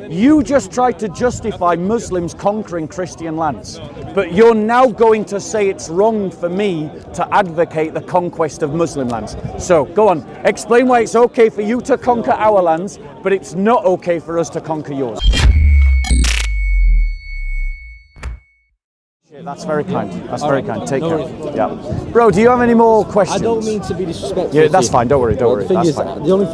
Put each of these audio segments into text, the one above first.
You just tried to justify Muslims conquering Christian lands, but you're now going to say it's wrong for me to advocate the conquest of Muslim lands. So go on, explain why it's okay for you to conquer our lands, but it's not okay for us to conquer yours. That's very kind. That's very kind. Take care. Yeah, bro. Do you have any more questions? I don't mean to be disrespectful. Yeah, that's fine. Don't worry. Don't worry. That's fine. The only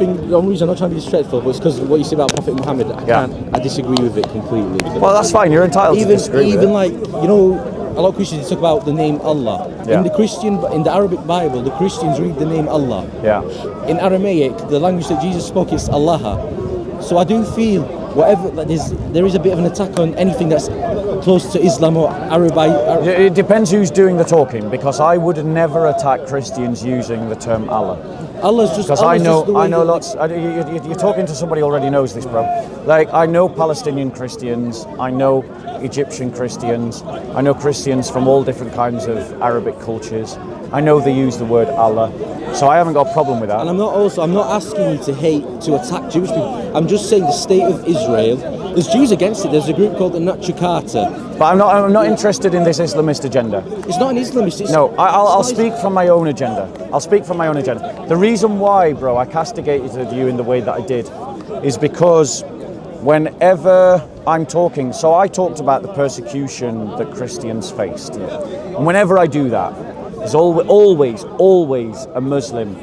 reason I'm not trying to be disrespectful was because what you say about Prophet Muhammad. I disagree with it completely. Well, that's fine. You're entitled to disagree. Even like a lot of Christians talk about the name Allah. Yeah. In the Arabic Bible, the Christians read the name Allah. Yeah. In Aramaic, the language that Jesus spoke, is Allah. So I do feel there is a bit of an attack on anything that's close to Islam or Arabic. It depends who's doing the talking, because I would never attack Christians using the term Allah. Allah's just because I know lots. You're talking to somebody who already knows this, bro. Like, I know Palestinian Christians, I know Egyptian Christians, I know Christians from all different kinds of Arabic cultures. I know they use the word Allah, so I haven't got a problem with that. And I'm not asking you to attack Jewish people. I'm just saying the state of Israel. There's Jews against it. There's a group called the Nachukata. But I'm not interested in this Islamist agenda. It's not an Islamist. No, I'll speak from my own agenda. I'll speak from my own agenda. The reason why, bro, I castigated you in the way that I did is because whenever I'm talking, so I talked about the persecution that Christians faced. And whenever I do that, there's always a Muslim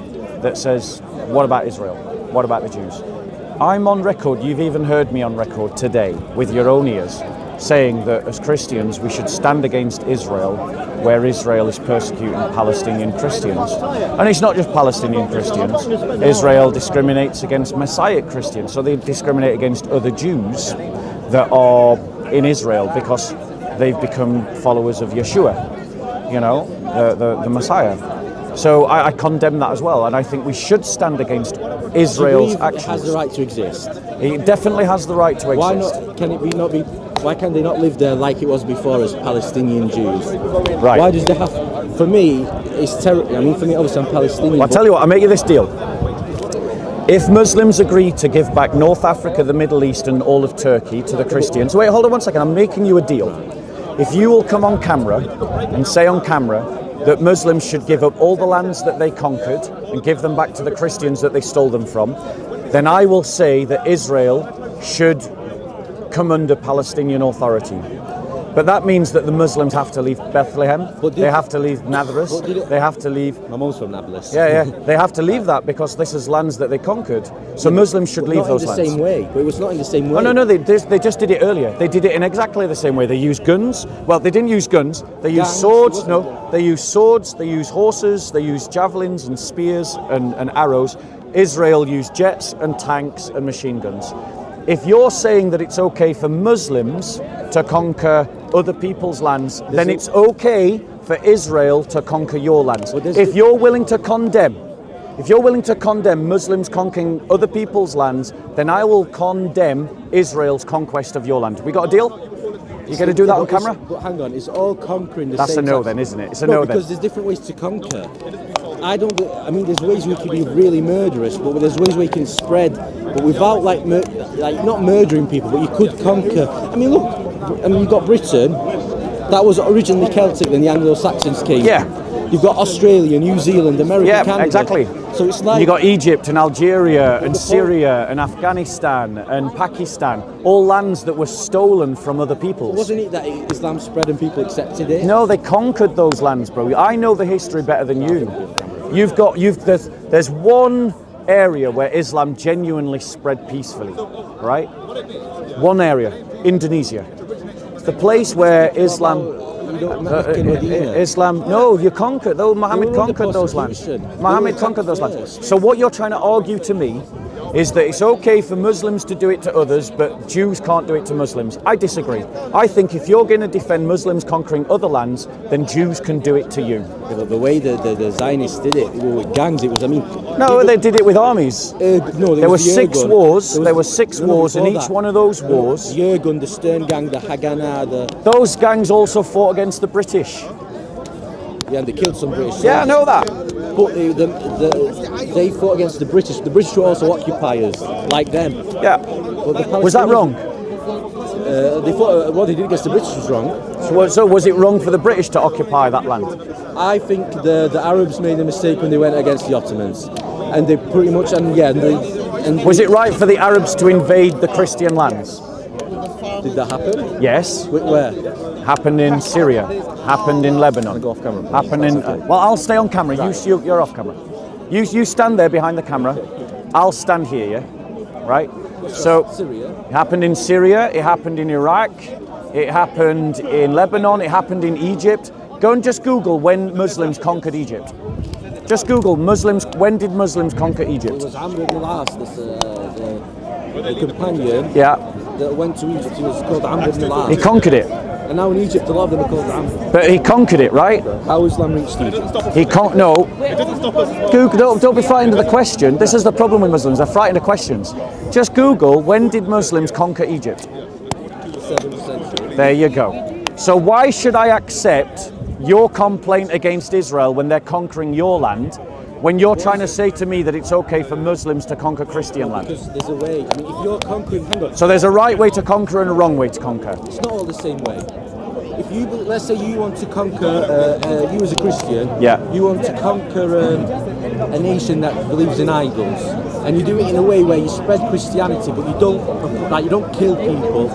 that says, what about Israel? What about the Jews? I'm on record, you've even heard me on record today with your own ears, saying that as Christians we should stand against Israel where Israel is persecuting Palestinian Christians. And it's not just Palestinian Christians. Israel discriminates against Messianic Christians, so they discriminate against other Jews that are in Israel because they've become followers of Yeshua, the Messiah. So I condemn that as well, and I think we should stand against Israel's actions. It has the right to exist. It definitely has the right to exist. Why can they not live there like it was before as Palestinian Jews? Right. Why does they have? For me, it's terrible. I mean, for me, obviously, I'm Palestinian. Well, I'll tell you what. I'll make you this deal. If Muslims agree to give back North Africa, the Middle East, and all of Turkey to the Christians, wait, hold on one second. I'm making you a deal. If you will come on camera and say on camera that Muslims should give up all the lands that they conquered and give them back to the Christians that they stole them from, then I will say that Israel should come under Palestinian authority. But that means that the Muslims have to leave Bethlehem, they have to leave Nazareth, they have to leave... My mom's from Nablus. Yeah, they have to leave that because this is lands that they conquered. So Muslims should leave those lands. Not in the same way, but it was not in the same way. Oh, no, they just did it earlier. They did it in exactly the same way. They used guns. Well, they didn't use guns. They used swords. No, they used swords, they used horses, they used javelins and spears and arrows. Israel used jets and tanks and machine guns. If you're saying that it's okay for Muslims to conquer other people's lands, then it's okay for Israel to conquer your lands. If you're willing to condemn Muslims conquering other people's lands, then I will condemn Israel's conquest of your land. We got a deal? You going to do that on camera? But hang on, it's all conquering the same. That's a no then, isn't it? It's a no then. Because there's different ways to conquer. There's ways we can be really murderous, but there's ways we can spread, but without not murdering people, but you could conquer. I mean, look, you've got Britain, that was originally Celtic, then the Anglo-Saxons came. Yeah. You've got Australia, New Zealand, America, Canada. Yeah, exactly. So it's like... You got Egypt and Algeria and Syria and Afghanistan and Pakistan, all lands that were stolen from other peoples. Wasn't it that Islam spread and people accepted it? No, they conquered those lands, bro. I know the history better than you. There's one area where Islam genuinely spread peacefully, right? One area, Indonesia. It's the place where Islam... you conquered. Muhammad conquered those lands. Muhammad conquered those lands. So what you're trying to argue to me is that it's okay for Muslims to do it to others, but Jews can't do it to Muslims. I disagree. I think if you're going to defend Muslims conquering other lands, then Jews can do it to you. The way the Zionists did it with gangs, they did it with armies. There were 6 wars. There were 6 wars, and each one of those wars... Jurgen, the Stern Gang, the Haganah, Those gangs also fought against the British. Yeah, and they killed some British. Yeah, I know that. But they fought against the British. The British were also occupiers, like them. Yeah. Was that wrong? They thought what they did against the British was wrong. So was it wrong for the British to occupy that land? I think the Arabs made a mistake when they went against the Ottomans, and they pretty much Was it right for the Arabs to invade the Christian lands? Did that happen? Yes. Where? Happened in Syria. Happened in Lebanon. Go off camera. Happened in. Well, I'll stay on camera. You're off camera. You stand there behind the camera. I'll stand here. Yeah. Right. So Syria. it happened in Syria. It happened in Iraq. It happened in Lebanon. It happened in Egypt. Go and just Google when Muslims conquered Egypt. Just Google Muslims. When did Muslims conquer Egypt? It was Amr ibn al-As, the companion. Yeah. That went to Egypt. He was called Amr ibn al-As. He conquered it. And now in Egypt, a lot of them are called Amr. But he conquered it, right? How Islam reached Egypt? He can't. No. Google. Don't be frightened of the question. This is the problem with Muslims. They're frightened of questions. Just Google when did Muslims conquer Egypt? 7th century. There you go. So why should I accept your complaint against Israel when they're conquering your land, when you're trying to say to me that it's okay for Muslims to conquer Christian land? Because there's a way. I mean, if you're conquering, hang on. So there's a right way to conquer and a wrong way to conquer. It's not all the same way. If you, let's say you want to conquer, you as a Christian, Yeah. you want to conquer a nation that believes in idols, and you do it in a way where you spread Christianity, but you don't kill people.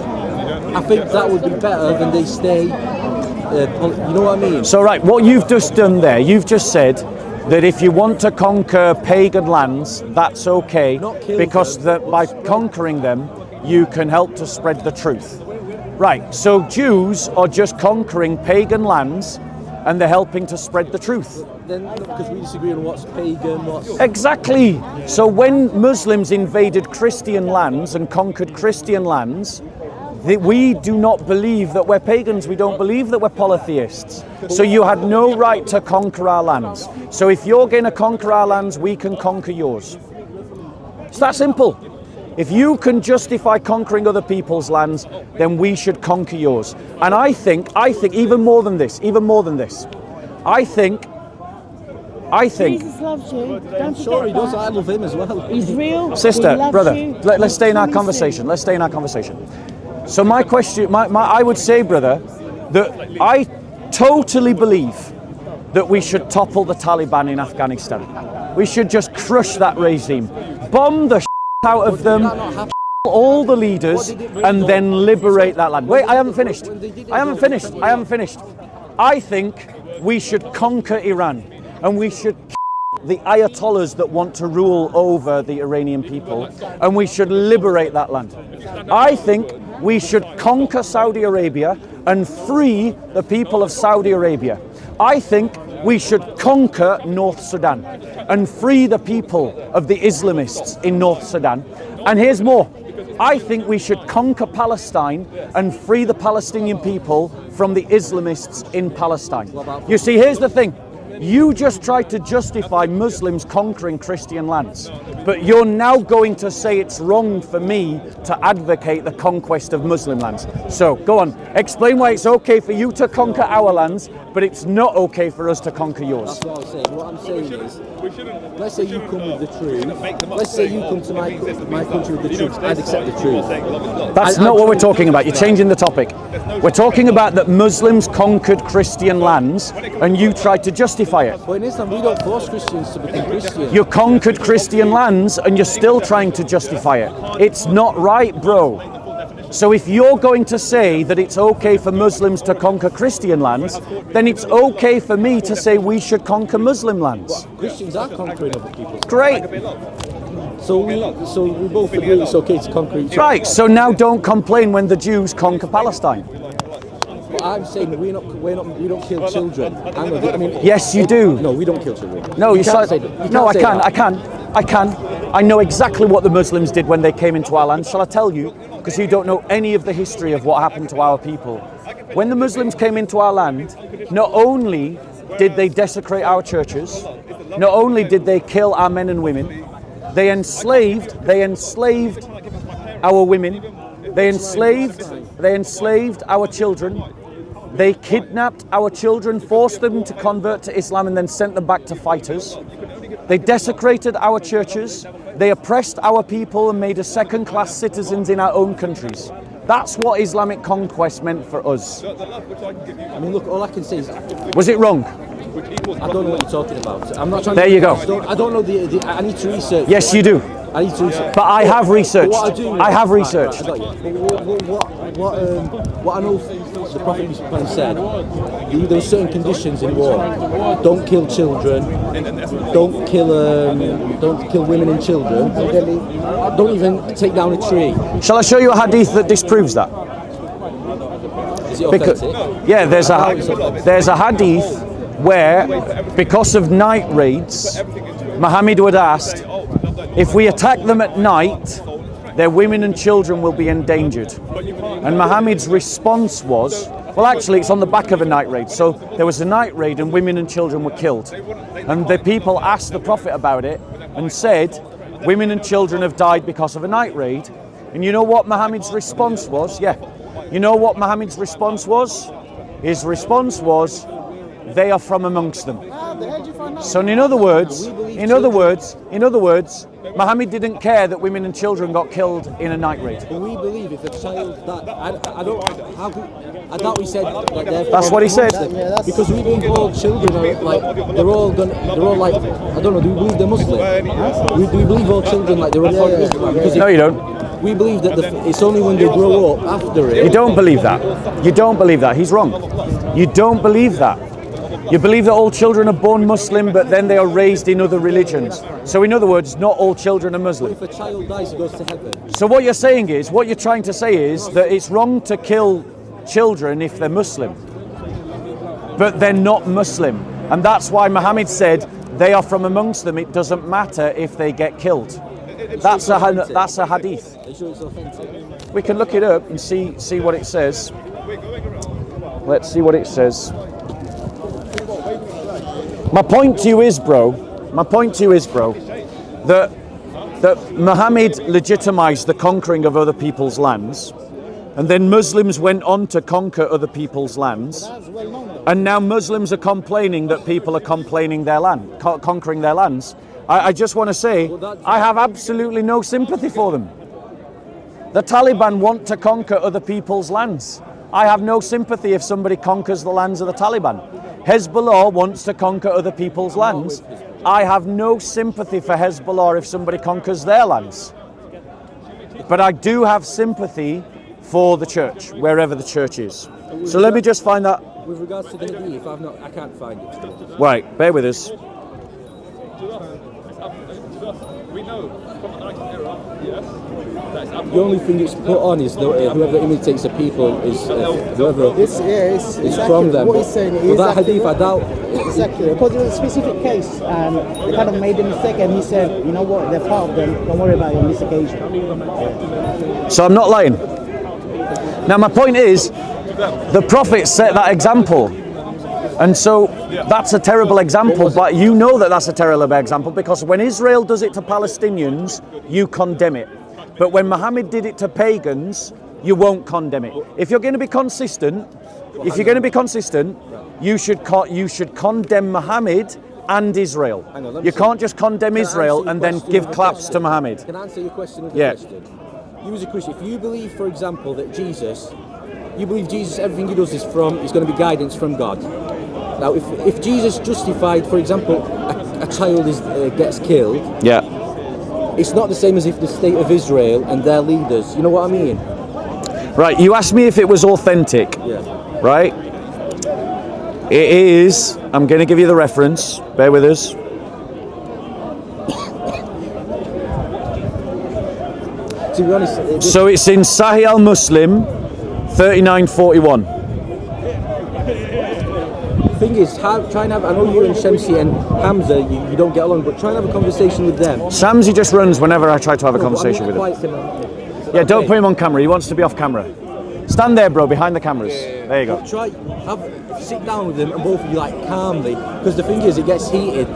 I think that would be better than they stay. You know what I mean? So right, what you've just done there, you've just said that if you want to conquer pagan lands, that's okay, Not kill because by conquering them, you can help to spread the truth. Right, so Jews are just conquering pagan lands and they're helping to spread the truth. Then, because we disagree on what's pagan, what's... Exactly. So when Muslims invaded Christian lands and conquered Christian lands, we do not believe that we're pagans. We don't believe that we're polytheists. So you had no right to conquer our lands. So if you're going to conquer our lands, we can conquer yours. It's that simple. If you can justify conquering other people's lands, then we should conquer yours. And I think even more than this, I think Jesus loves you. Don't Sure, he forget does. that. I love him as well. He's real. sister, he loves brother, you. let's stay in our Promise conversation. you. Let's stay in our conversation. So my question, I would say, brother, that I totally believe that we should topple the Taliban in Afghanistan. We should just crush that regime, bomb the out of them, all the leaders, and then liberate that land. Wait, I haven't finished. I think we should conquer Iran, and we should the Ayatollahs that want to rule over the Iranian people, and we should liberate that land. I think we should conquer Saudi Arabia and free the people of Saudi Arabia. I think we should conquer North Sudan and free the people of the Islamists in North Sudan. And here's more. I think we should conquer Palestine and free the Palestinian people from the Islamists in Palestine. You see, here's the thing. You just tried to justify Muslims conquering Christian lands, but you're now going to say it's wrong for me to advocate the conquest of Muslim lands. So go on, explain why it's okay for you to conquer our lands, but it's not okay for us to conquer yours. That's what I was saying. What I'm saying is, let's say you come with the truth. Let's say you come to my country with the truth. I'd accept the truth. That's not what we're talking about. You're changing the topic. We're talking about that Muslims conquered Christian lands and you tried to justify it. But in Islam, we don't force Christians to become Christians. You conquered Christian lands and you're still trying to justify it. It's not right, bro. So if you're going to say that it's okay for Muslims to conquer Christian lands, then it's okay for me to say we should conquer Muslim lands. Christians are conquering other people. Great. So we both agree it's okay to conquer each other. Right, so now don't complain when the Jews conquer Palestine. But I'm saying we don't kill children. I mean, Yes, you do. No, we don't kill children. No, you can't said, say that. You no, I can't say can, that. I can. I know exactly what the Muslims did when they came into our land. Shall I tell you? Because you don't know any of the history of what happened to our people. When the Muslims came into our land, not only did they desecrate our churches, not only did they kill our men and women, they enslaved our women, they enslaved our children, they kidnapped our children, forced them to convert to Islam and then sent them back to fighters. They desecrated our churches, they oppressed our people and made us second-class citizens in our own countries. That's what Islamic conquest meant for us. I mean, look, all I can say is, Was it wrong? I don't know what you're talking about. I'm not trying There to... you go. I don't know I need to research. Yes, you do. I need to research. But I have researched. What I do... I have Right, researched. I got you. What I know the Prophet Muhammad said, there are certain conditions in war. Don't kill children. Don't kill women and children. Don't even take down a tree. Shall I show you a hadith that disproves that? Is it authentic? Yeah, there's a hadith where, because of night raids, Muhammad would ask, if we attack them at night, their women and children will be endangered. And Muhammad's response was, well, actually, it's on the back of a night raid. So there was a night raid and women and children were killed. And the people asked the Prophet about it and said, women and children have died because of a night raid. And you know what Muhammad's response was? Yeah. You know what Muhammad's response was? His response was, they are from amongst them. So in other words, Muhammad didn't care that women and children got killed in a night raid. But we believe if a child that I doubt he said like That's what he said. Because we believe all children are like they're all like I don't know. Do we believe they're Muslim? Do we believe all children like they're all because No, you don't. we believe that it's only when they grow up after it. You don't believe that. You don't believe that. He's wrong. You don't believe that. You believe that all children are born Muslim, but then they are raised in other religions. So in other words, not all children are Muslim. If a child dies, he goes to heaven. So what you're saying is, what you're trying to say is that it's wrong to kill children if they're Muslim, but they're not Muslim. And that's why Muhammad said, they are from amongst them, it doesn't matter if they get killed. That's a hadith. Are you sure it's authentic? We can look it up and see what it says. Let's see what it says. My point to you is, bro, that Muhammad legitimized the conquering of other people's lands, and then Muslims went on to conquer other people's lands, and now Muslims are complaining that people are conquering their lands. I just want to say, I have absolutely no sympathy for them. The Taliban want to conquer other people's lands. I have no sympathy if somebody conquers the lands of the Taliban. Hezbollah wants to conquer other people's lands. I have no sympathy for Hezbollah if somebody conquers their lands. But I do have sympathy for the church, wherever the church is. So let me just find that. With regards to the hadith, I can't find it. Right, bear with us. We know from the 19th era, yes, that's The only thing it's put on is whoever imitates the people is whoever It's from them. What he's saying But is that hadith, I doubt. exactly because it was a specific case. They kind of made a mistake, and he said, "You know what? They're part of them. Don't worry about it on this occasion." So I'm not lying. Now my point is, the Prophet set that example. And so that's a terrible example, but you know that that's a terrible example because when Israel does it to Palestinians, you condemn it. But when Muhammad did it to pagans, you won't condemn it. If you're going to be consistent, you should condemn Muhammad and Israel. You can't just condemn Israel and then give claps to Muhammad. Can I answer your question with a Yeah. question? You as a Christian, if you believe, for example, that you believe Jesus, everything he does is going to be guidance from God. Now, if Jesus justified, for example, a child gets killed, Yeah. it's not the same as if the state of Israel and their leaders, you know what I mean? Right, you asked me if it was authentic, Yeah. right? It is. I'm going to give you the reference. Bear with us. To be honest, So it's in Sahih al-Muslim, 3941. the thing is, try and have, I know you and Shamsi and Hamza, you don't get along, but try and have a conversation with them. Samsy just runs whenever I try to have a conversation with him. Yeah, don't put him on camera. He wants to be off camera. Stand there, bro, behind the cameras. There you go. Sit down with them and both of you like calmly, because the thing is, it gets heated.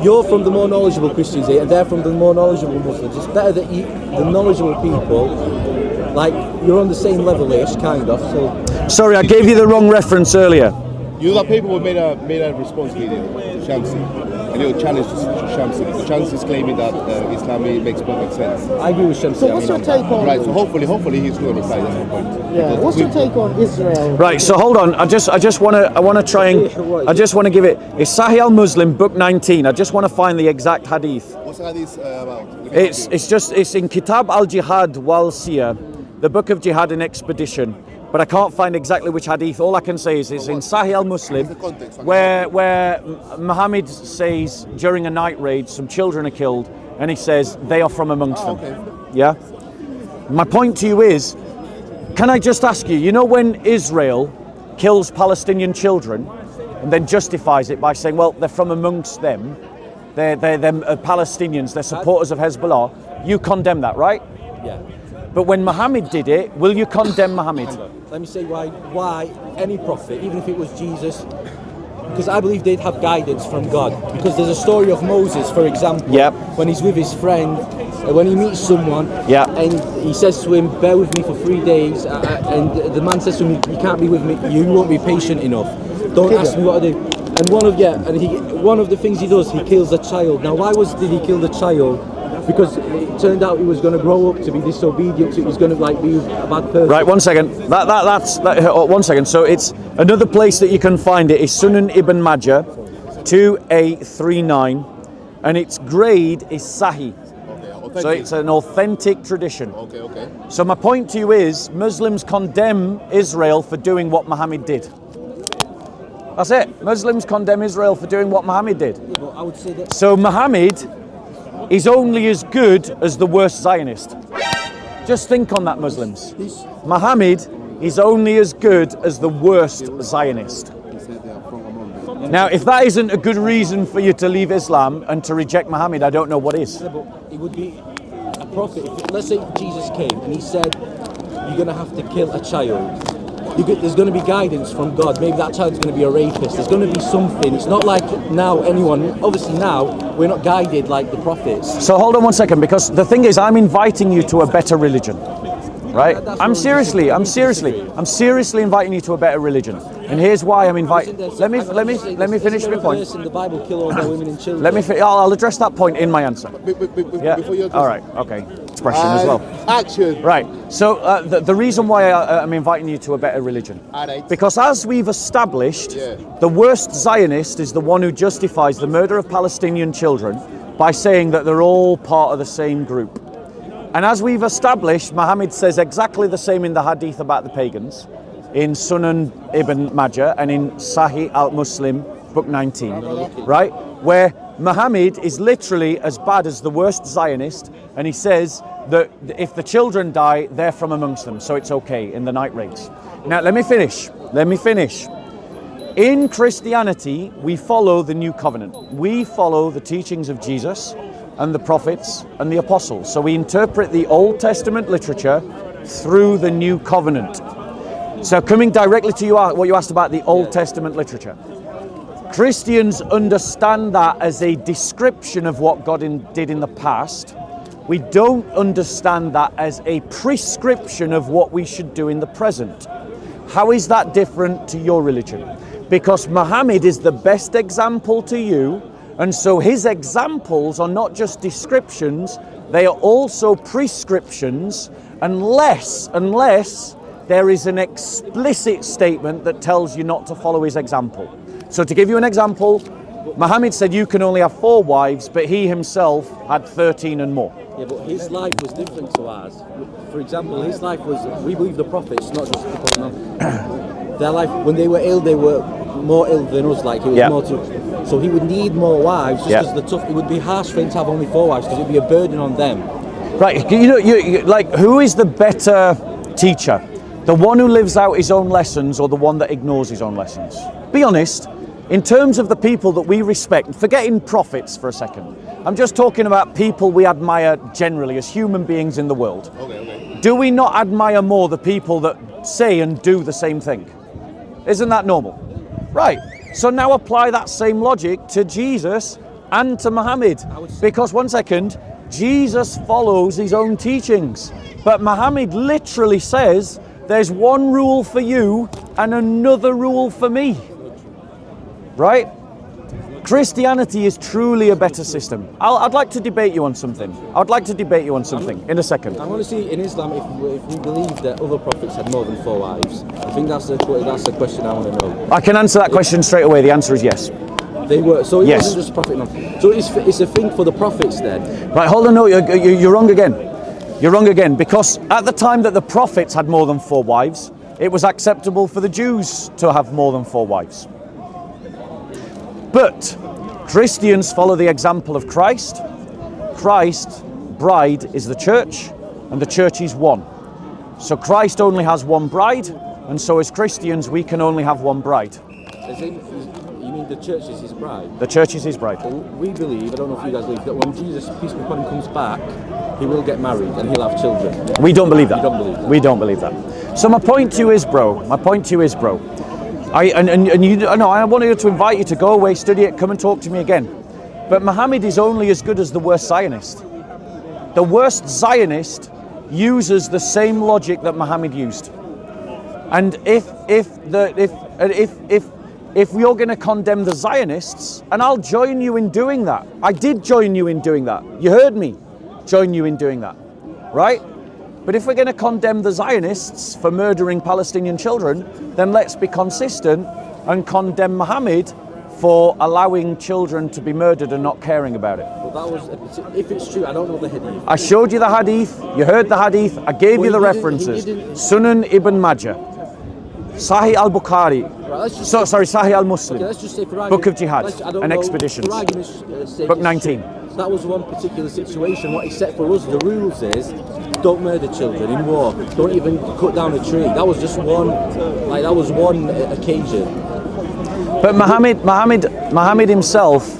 You're from the more knowledgeable Christians here, and they're from the more knowledgeable Muslims. It's better that the knowledgeable people, like, you're on the same level-ish, kind of. So Sorry, I gave you the wrong reference earlier. You know that people made a response video to Shamsi, and it was challenged Shamsi. The Shamsi is claiming that Islam makes perfect sense. I agree with Shamsi. So what's your take on? Right. So hopefully he's going to reply at some point. Yeah. What's your take on Israel? Right, so hold on. I just want to try and I just want to give it. It's Sahih al-Muslim, book 19. I just want to find the exact hadith. What's the hadith about? It's in Kitab al-Jihad wal Siyar, the book of Jihad and Expedition. But I can't find exactly which hadith. All I can say is it's in Sahih al-Muslim, where Muhammad says during a night raid some children are killed, and he says they are from amongst them. Okay. Yeah. My point to you is, can I just ask you? You know when Israel kills Palestinian children, and then justifies it by saying, well, they're from amongst them, they're Palestinians, they're supporters of Hezbollah. You condemn that, right? Yeah. But when Muhammad did it, will you condemn Muhammad? Let me say why any prophet, even if it was Jesus, because I believe they'd have guidance from God. Because there's a story of Moses, for example, Yep. when he's with his friend, when he meets someone, Yeah. and he says to him, bear with me for 3 days, and the man says to him, you can't be with me, you won't be patient enough. Don't ask me what to do. And one of the things he does, he kills a child. Now, did he kill the child? Because it turned out he was going to grow up to be disobedient. He was going to be a bad person. Right, 1 second. That's 1 second. So it's another place that you can find it is Sunan Ibn Majah, 2839, and its grade is Sahih. Okay, So it's an authentic tradition. Okay. So my point to you is, Muslims condemn Israel for doing what Muhammad did. That's it. Muslims condemn Israel for doing what Muhammad did. Yeah, but I would say that So Muhammad is only as good as the worst Zionist. Just think on that, Muslims. Muhammad is only as good as the worst Zionist. Now, if that isn't a good reason for you to leave Islam and to reject Muhammad, I don't know what is. Yeah, but it would be a prophet. Let's say Jesus came and he said, you're going to have to kill a child. There's going to be guidance from God. Maybe that child's going to be a rapist. There's going to be something. It's not like now obviously now, we're not guided like the prophets. So hold on 1 second, because the thing is, I'm inviting you to a better religion. Right? I'm seriously inviting you to a better religion. And here's why I'm inviting. Let me finish my point. In the Bible, kill all the women and children. I'll address that point in my answer. Yeah. Before you All right. Okay. Expression as well. Action. Right. So the reason why I'm inviting you to a better religion, because as we've established, the worst Zionist is the one who justifies the murder of Palestinian children by saying that they're all part of the same group. And as we've established, Muhammad says exactly the same in the hadith about the pagans, in Sunan Ibn Majah and in Sahih al-Muslim, book 19, right? Where Muhammad is literally as bad as the worst Zionist, and he says that if the children die, they're from amongst them, so it's okay in the night raids. Now, let me finish. In Christianity, we follow the New Covenant. We follow the teachings of Jesus and the prophets and the apostles. So we interpret the Old Testament literature through the New Covenant. So coming directly to what you asked about the Old Testament literature. Christians understand that as a description of what God did in the past. We don't understand that as a prescription of what we should do in the present. How is that different to your religion? Because Muhammad is the best example to you, and so his examples are not just descriptions, they are also prescriptions, unless there is an explicit statement that tells you not to follow his example. So to give you an example, Muhammad said you can only have 4 wives, but he himself had 13 and more. Yeah, but his life was different to ours. For example, his life was, we believe the prophets, not just the Quran. Their life, when they were ill, they were more ill than us, like it was more to, so he would need more wives, just because it would be harsh for him to have only 4 wives, because it would be a burden on them. Right, you like, who is the better teacher? The one who lives out his own lessons or the one that ignores his own lessons? Be honest. In terms of the people that we respect, forgetting prophets for a second, I'm just talking about people we admire generally as human beings in the world. Okay. Do we not admire more the people that say and do the same thing? Isn't that normal? Right. So now apply that same logic to Jesus and to Muhammad. Because 1 second, Jesus follows his own teachings. But Muhammad literally says, there's one rule for you and another rule for me. Right? Christianity is truly a better system. I'd like to debate you on something. I'd like to debate you on something in a second. I want to see in Islam if we believe that other prophets had more than 4 wives. I think that's the question I want to know. I can answer that question straight away. The answer is yes. They were, so it Yes. wasn't just prophet. So it's a thing for the prophets then. Right, hold on, no, you're wrong again. You're wrong again, because at the time that the prophets had more than 4 wives, it was acceptable for the Jews to have more than 4 wives. But Christians follow the example of Christ. Christ's bride is the church, and the church is one. So Christ only has one bride, and so as Christians we can only have one bride. You mean the church is his bride? The church is his bride. We believe, I don't know if you guys believe, that when Jesus, peace be upon him, comes back, he will get married and he'll have children. We don't believe that. You don't believe that? We don't believe that. So my point to you is, bro, I wanted to invite you to go away, study it, come and talk to me again. But Muhammad is only as good as the worst Zionist. The worst Zionist uses the same logic that Muhammad used. And if you're going to condemn the Zionists, and I'll join you in doing that. I did join you in doing that. You heard me join you in doing that, right? But if we're going to condemn the Zionists for murdering Palestinian children, then let's be consistent and condemn Muhammad for allowing children to be murdered and not caring about it. Well, that was, if it's true, I don't know the hadith. I showed you the hadith, you heard the hadith, I gave you the references. Sunan Ibn Majah, Sahih al-Bukhari, Sahih al-Muslim, Okay, let's just say for Book of Jihad I don't and know, Expeditions, for argument's sake, Book it's 19. true. That was one particular situation. What he set for us, the rules is, don't murder children in war. Don't even cut down a tree. That was just one occasion. But Muhammad himself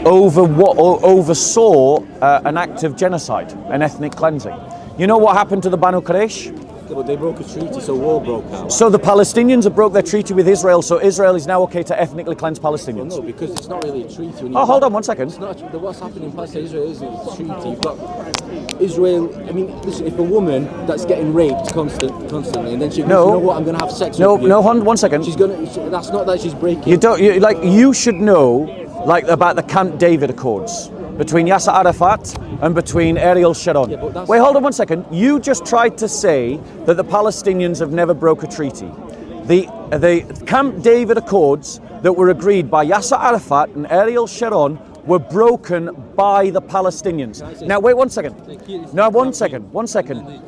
oversaw an act of genocide, an ethnic cleansing. You know what happened to the Banu Quraysh? But they broke a treaty, so war broke out. So the Palestinians have broke their treaty with Israel, so Israel is now okay to ethnically cleanse Palestinians. Well, no, because it's not really a treaty. Oh, hold on 1 second. It's not, what's happening in Palestine, Israel isn't a treaty. You've got Israel, I mean, listen, if a woman that's getting raped constantly, and then she goes, No. you know what, I'm going to have sex No, with you. no, hold on 1 second. That's not that she's breaking. You should know, about the Camp David Accords between Yasser Arafat and between Ariel Sharon. Yeah, but that's- Wait, hold on 1 second. You just tried to say that the Palestinians have never broke a treaty. The Camp David Accords that were agreed by Yasser Arafat and Ariel Sharon were broken by the Palestinians. Now, wait 1 second. Now, 1 second.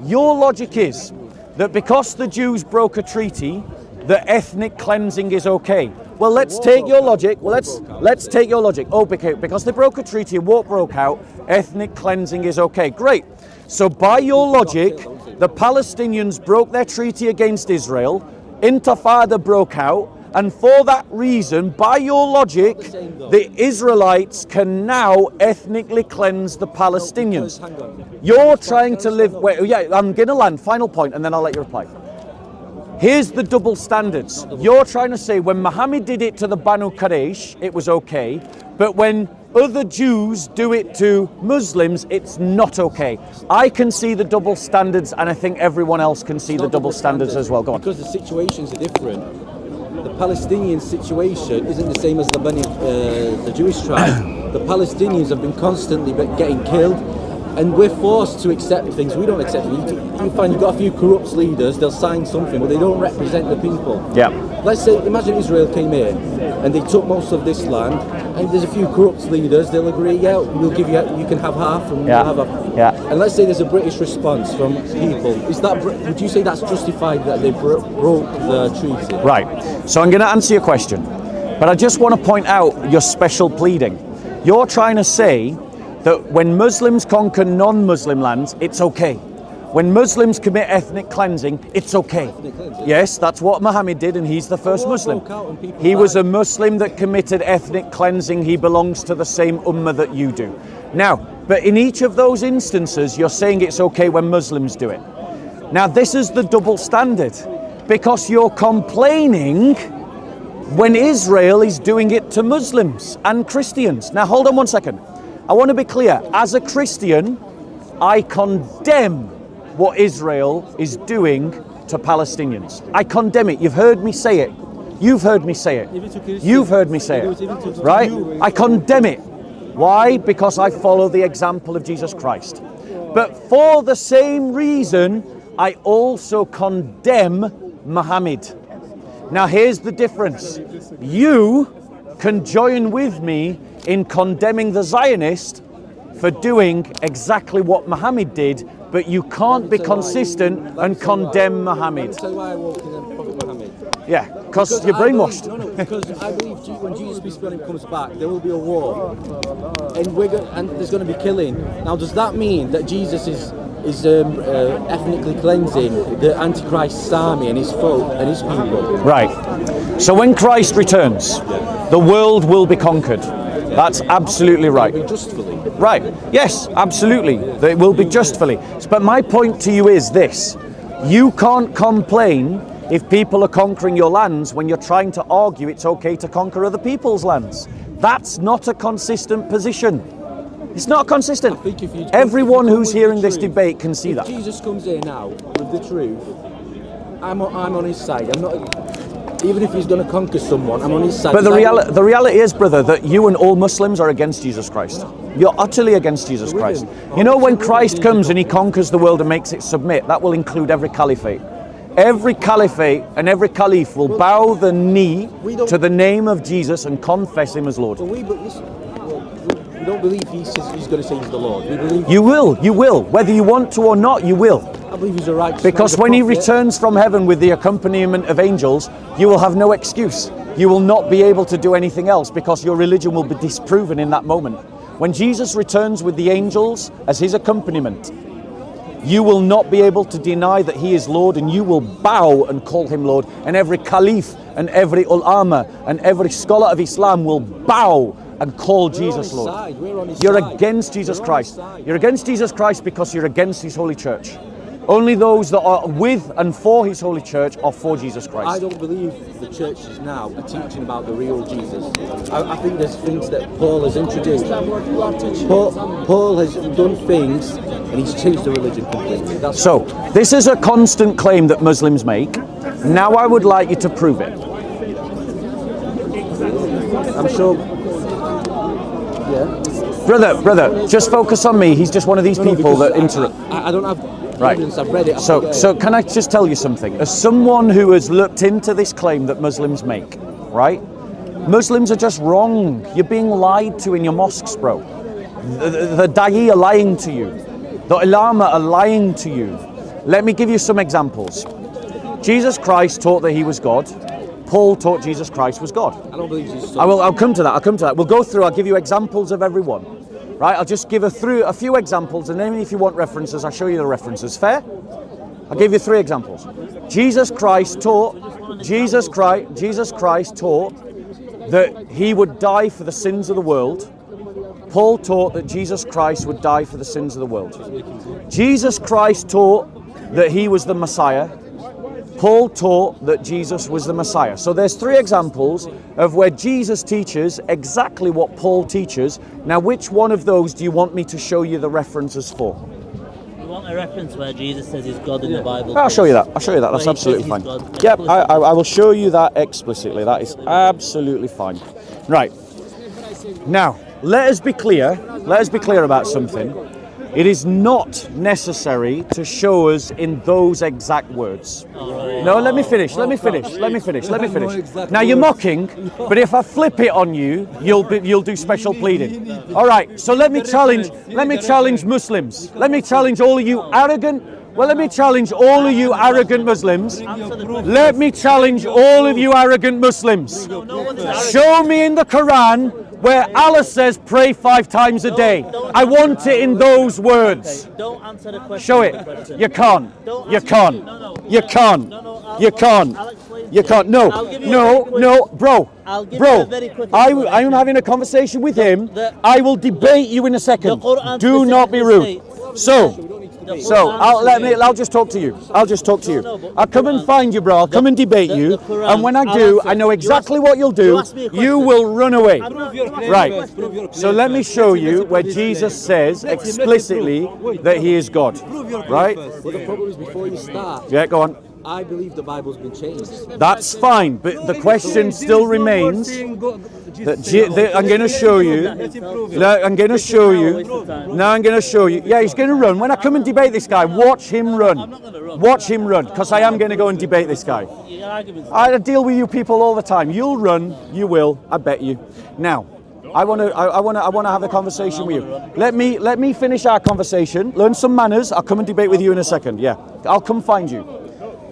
Your logic is that because the Jews broke a treaty, the ethnic cleansing is okay. Well, let's take your logic. Let's take your logic. Oh, because they broke a treaty, a war broke out, ethnic cleansing is okay. Great. So by your logic, the Palestinians broke their treaty against Israel, Intifada broke out, and for that reason, by your logic, the Israelites can now ethnically cleanse the Palestinians. You're trying to live... Wait, yeah, I'm going to land. Final point, and then I'll let you reply. Here's the double standards. You're trying to say when Muhammad did it to the Banu Quraysh, it was okay, but when other Jews do it to Muslims, it's not okay. I can see the double standards, and I think everyone else can see the double standards as well. Go on. Because the situations are different. The Palestinian situation isn't the same as the Jewish tribe. The Palestinians have been constantly getting killed, and we're forced to accept things. We don't accept it. You find you've got a few corrupt leaders, they'll sign something, but they don't represent the people. Yeah. Let's say, imagine Israel came here and they took most of this land, and there's a few corrupt leaders, they'll agree, yeah, we'll give you, you can have half, and Yeah. we'll have half. Yeah. And let's say there's a British response from people. Would you say that's justified that they broke the treaty? Right. So I'm going to answer your question, but I just want to point out your special pleading. You're trying to say that when Muslims conquer non-Muslim lands, it's okay. When Muslims commit ethnic cleansing, it's okay. Yes, that's what Muhammad did, and he's the first Muslim. He was a Muslim that committed ethnic cleansing. He belongs to the same ummah that you do. Now, but in each of those instances, you're saying it's okay when Muslims do it. Now, this is the double standard, because you're complaining when Israel is doing it to Muslims and Christians. Now, hold on 1 second. I want to be clear. As a Christian, I condemn what Israel is doing to Palestinians. I condemn it. You've heard me say it. You've heard me say it. You've heard me say it. Right? I condemn it. Why? Because I follow the example of Jesus Christ. But for the same reason, I also condemn Muhammad. Now here's the difference. You can join with me in condemning the Zionist for doing exactly what Muhammad did, but you can't be consistent and condemn Muhammad. Tell you why I walk in the Prophet Muhammad. Yeah, because you're brainwashed. No, because I believe when Jesus peace be upon him comes back, there will be a war, and there's going to be killing. Now, does that mean that Jesus is ethnically cleansing the Antichrist's army and his folk and his people? Right. So when Christ returns, the world will be conquered. That's absolutely right. Justfully. Right. Yes, absolutely. It will be justfully. But my point to you is this. You can't complain if people are conquering your lands when you're trying to argue it's okay to conquer other people's lands. That's not a consistent position. It's not consistent. Everyone who's hearing this debate can see that. If Jesus comes here now with the truth, I'm on his side. I'm not. Even if he's going to conquer someone, I'm on his side. But the reality is, brother, that you and all Muslims are against Jesus Christ. You're utterly against Jesus Christ. You know, when Christ comes and he conquers the world and makes it submit, that will include every caliphate. Every caliphate and every caliph will bow the knee to the name of Jesus and confess him as Lord. We don't believe he says he's going to say he's the Lord. We believe You will. Whether you want to or not, you will. I believe he's a righteous Because man, when he prophet. returns from heaven with the accompaniment of angels, you will have no excuse. You will not be able to do anything else because your religion will be disproven in that moment. When Jesus returns with the angels as his accompaniment, you will not be able to deny that he is Lord, and you will bow and call him Lord, and every caliph and every ulama and every scholar of Islam will bow and call Jesus Lord. You're against Jesus Christ. You're against Jesus Christ because you're against his holy church. Only those that are with and for his holy church are for Jesus Christ. I don't believe the churches now are teaching about the real Jesus. I think there's things that Paul has introduced. Paul has done things and he's changed the religion completely. So, this is a constant claim that Muslims make. Now I would like you to prove it. I'm sure. Yeah. Brother, just focus on me. He's just one of these people that interrupt. I don't have Right. evidence. I've read it. So can I just tell you something? As someone who has looked into this claim that Muslims make, right? Muslims are just wrong. You're being lied to in your mosques, bro. The da'i are lying to you. The ulama are lying to you. Let me give you some examples. Jesus Christ taught that he was God. Paul taught Jesus Christ was God. I don't believe he's. I'll come to that. We'll go through. I'll give you examples of every one. Right? I'll just give a few examples, and then if you want references, I'll show you the references. Fair? I'll give you 3 examples. Jesus Christ taught that he would die for the sins of the world. Paul taught that Jesus Christ would die for the sins of the world. Jesus Christ taught that he was the Messiah. Paul taught that Jesus was the Messiah. So there's 3 examples of where Jesus teaches exactly what Paul teaches. Now, which one of those do you want me to show you the references for? You want a reference where Jesus says he's God in the Bible? I'll show you that. That's absolutely fine. Yep, I will show you that explicitly. That is absolutely fine. Right. Now, let us be clear. Let us be clear about something. It is not necessary to show us in those exact words. No, let me finish. Now you're mocking, but if I flip it on you, you'll do special pleading. All right. So let me challenge Muslims. Let me challenge all of you arrogant. Well, let me challenge all of you arrogant Muslims. Let me challenge all of you arrogant Muslims. Show me in the Quran where Allah says pray 5 times a day. I want it in those words. Don't answer the question. Show it. You can't. You can't. You can't. You can't. You can't. No, bro. I am having a conversation with him. I will debate you in a second. Do not be rude. So I'll just talk to you. I'll come and find you, bro. I'll come and debate you. And when I do, I know exactly what you'll do. You will run away. Right. So let me show you where Jesus says explicitly that he is God. Right? Well, the problem is before you start. Yeah, go on. I believe the Bible's been changed. That's fine, but the question still remains that I'm going to show you. I'm going to show you. Now I'm going to show you. Yeah, he's going to run. When I come and debate this guy, watch him run. I'm not going to run. Watch him run, because I am going to go and debate this guy. Your argument's I deal with you people all the time. You'll run, you will, I bet you. Now, I want to have a conversation with you. Let me finish our conversation. Learn some manners. I'll come and debate with you in a second. Yeah, I'll come find you.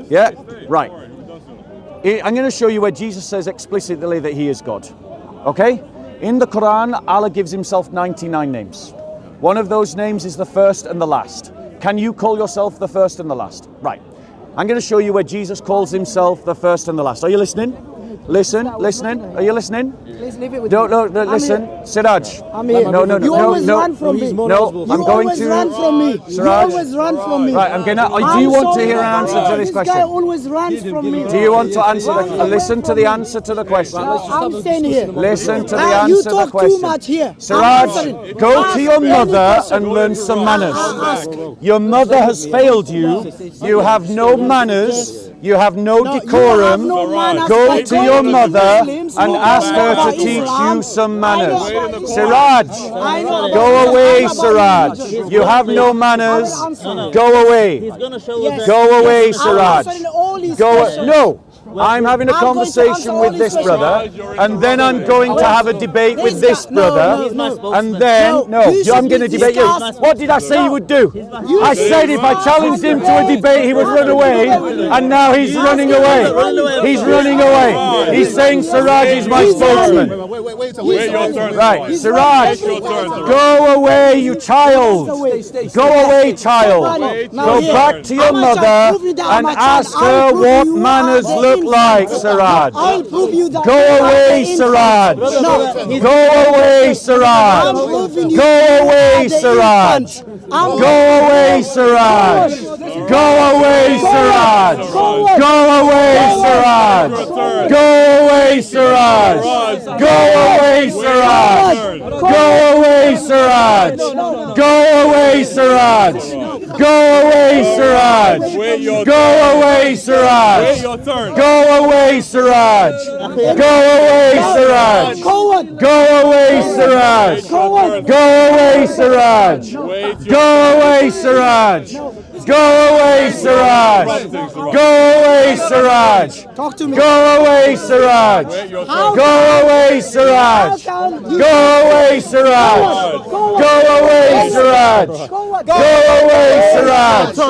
Yeah, right. I'm going to show you where Jesus says explicitly that he is God. Okay? In the Quran, Allah gives himself 99 names. One of those names is the first and the last. Can you call yourself the first and the last? Right. I'm going to show you where Jesus calls himself the first and the last. Are you listening? Listening? Are you listening? Please leave it with No, me. listen. Siraj. I'm here. No. You always run from me. No, You I'm going always to. run from me. You Siraj. always run from me. Right, I'm gonna. Do you want to hear an answer to this This guy question? always runs from me. Do you want to answer? Listen to the answer to the question. I'm staying here. Listen to the You answer to the talk question. too much here. Siraj, I'm answering. go to Ask your any mother question. and learn some manners. Ask. Your mother has failed you. You have no manners. You have no No, you decorum. have no manners Go by to your going mother Muslims and who ask her know to teach Islam. you some I know manners. about Islam. Siraj, I know go about away, Islam. Siraj. You have no manners. No. Go away. He's going to show Yes. us. Go away, I'm Siraj. answering all these Go. questions. No. I'm having a I'm going to answer conversation all with these this questions. brother, and then I'm going to have a debate with this guy- no, brother, He's my no. spokesman. and then No, you I'm should going to be debate you. discussed. What did I say you would do? You I should said if I challenged him to a debate, he would run away, and now he's running away. He's running away. He's saying Siraj is my spokesman. Wait your turn. Right, He's Siraj, running away. go away, you child. Go away, child. Now Go here, back to your I'm a child. mother Prove me that I'm and a child. ask I'll her prove what you manners are the look infant. like, Siraj. I'll prove you that Go you are away, the Siraj. infant. No, Go away, I'm Siraj. proving you Go are away, the Siraj. infant. I'm Go away, Siraj. Go away, Siraj. Go away, Siraj. Go away, Siraj. Go away, Siraj. Go away, Siraj. Go away, Siraj. Go away, Siraj. Wait your Go away, Siraj. Wait your turn. Go away, Siraj. Go away, Siraj. Coward. Go away, Siraj. Go away, Siraj. Go away, Siraj. Go away, Siraj. Go away, Siraj. Talk to me. Go away, Siraj. Go away, Siraj. Go away, Siraj. Go away, Siraj. Go away, Siraj. Go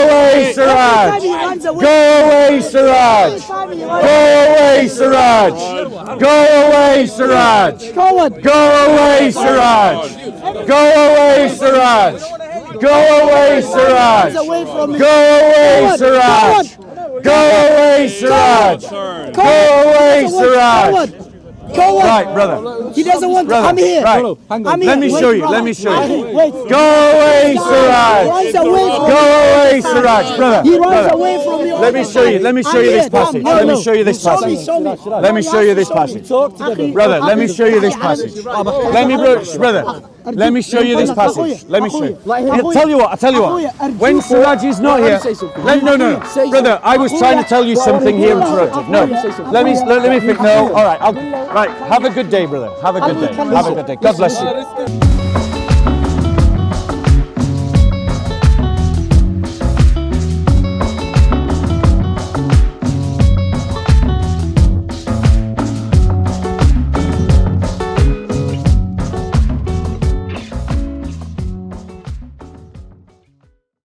away, Siraj. Go away, Siraj. Go away, Siraj. Go away, Siraj. Coward. Go away, Siraj. Go away, Siraj. Go away, Siraj. Away from me. Go away, Siraj. Go away, Siraj. Go away, Siraj. Coward. Right, brother. He doesn't want to. Brother, I'm here. right. I'm Let here. me Wait, show you. brother. Let me show you. Wait. Go away, Siraj. Runs away from Go me. away, Siraj, brother. He runs brother. away from me. all Let me the show you. time. Let me show I'm you this here. passage. No, Let me no. show you this Show me, passage. show me. Let me show you this passage. Brother, let me show you this passage. Let me, brother. Let me show you this passage. Let me show you. I'll tell you what. I'll tell you what. When Siraj is not here, no, brother. I was trying to tell you something here, interrupted. No, let me think. No, all right. Right. Have a good day, brother. Have a good day. Have a good day. God bless you.